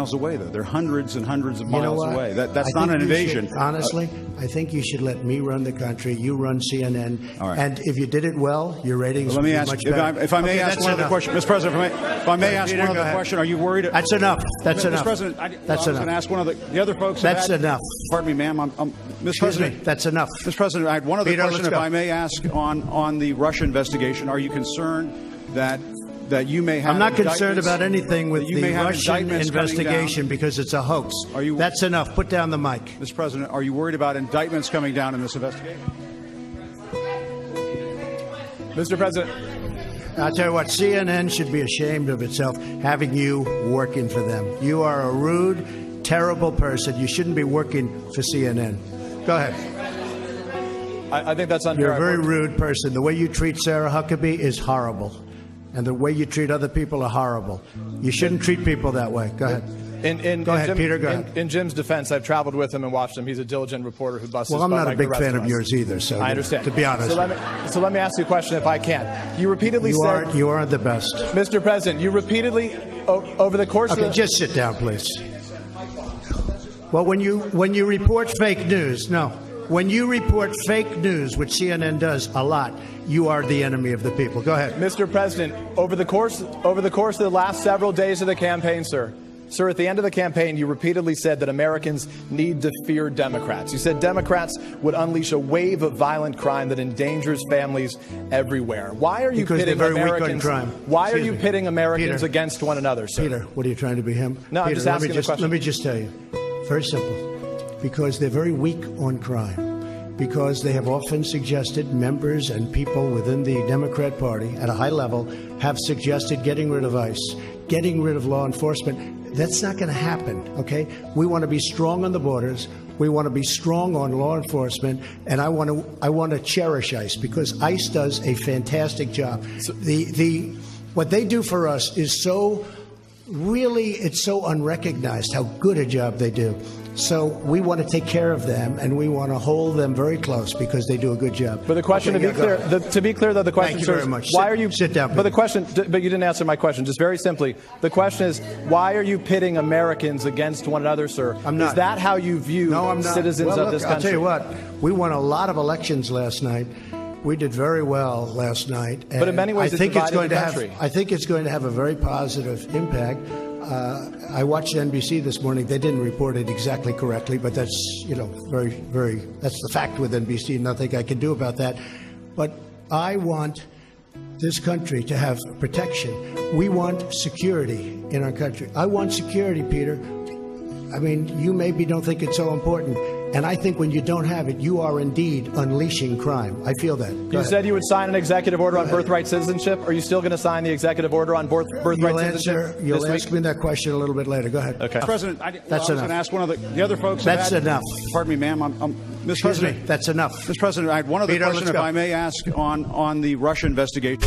miles away, though. They're hundreds and hundreds of miles away. That's not an invasion. Honestly, I think you should let me run the country. You run CNN. All right. And if you did it well, your ratings Let me would ask, be much better. if I may ask one other question. Mr. President, if I may ask Peter, one other go ahead. question, are you worried? That's enough. That's enough. Mr. President, That's I was going to ask one of the other folks. That's enough. Pardon me, ma'am. Mr. Excuse President, me. That's enough. Mr. President, I had one other Peter, question, let's if go. I may ask, on the Russia investigation. Are you concerned that you may have? I'm not concerned about anything with the have Russian indictments coming investigation down? because it's a hoax. That's enough. Put down the mic. Mr. President, are you worried about indictments coming down in this investigation? Mr. President. I'll tell you what, CNN should be ashamed of itself having you working for them. You are a rude, terrible person. You shouldn't be working for CNN. Go ahead. I think that's unfair. You're a very rude person. The way you treat Sarah Huckabee is horrible. And the way you treat other people are horrible. You shouldn't treat people that way. Go ahead. Go ahead, Peter. Go ahead. In Jim's defense, I've traveled with him and watched him. He's a diligent reporter who busts his Well, butt I'm not like a big the rest fan of of us. yours either, so I understand. to be honest. So let me ask you a question if I can. You repeatedly said... You aren't the best. Mr. President, you repeatedly, over the course of... Okay, just sit down, please. Well, when you report fake news, when you report fake news, which CNN does a lot, you are the enemy of the people. Go ahead. Mr. President, over the course of the last several days of the campaign, sir, at the end of the campaign, you repeatedly said that Americans need to fear Democrats. You said Democrats would unleash a wave of violent crime that endangers families everywhere. Why are you pitting Americans? Why are you pitting Americans against one another, sir? Peter, what are you trying to be him? No, Peter, I'm just asking the question. Let me just tell you, very simple. Because they're very weak on crime. Because they have often suggested, members and people within the Democrat Party at a high level have suggested getting rid of ICE, getting rid of law enforcement. That's not going to happen, okay? We want to be strong on the borders. We want to be strong on law enforcement, and I want to cherish ICE because ICE does a fantastic job. What they do for us is it's so unrecognized how good a job they do. So we want to take care of them, and we want to hold them very close because they do a good job. But the question, to be clear, though, the question, Thank you sir, very much. why are you sit down? But you didn't answer my question. Just very simply, the question is, why are you pitting Americans against one another, sir? I'm not. Is that how you view citizens of this country? I'll tell you what. We won a lot of elections last night. We did very well last night. And but in many ways, I think it's going to have a very positive impact. I watched NBC this morning. They didn't report it exactly correctly, but that's, very, very, that's the fact with NBC. Nothing I can do about that. But I want this country to have protection. We want security in our country. I want security, Peter. I mean, you maybe don't think it's so important. And I think when you don't have it, you are indeed unleashing crime. I feel that. You said you would sign an executive order on birthright citizenship. Are you still going to sign the executive order on birthright citizenship? You'll ask me that question a little bit later. Go ahead. Okay. President, I was enough. going to ask one of the other folks. That's enough. Pardon me, ma'am. Mr. President, that's enough. Mr. President, I had one other question, if I may ask, on the Russia investigation.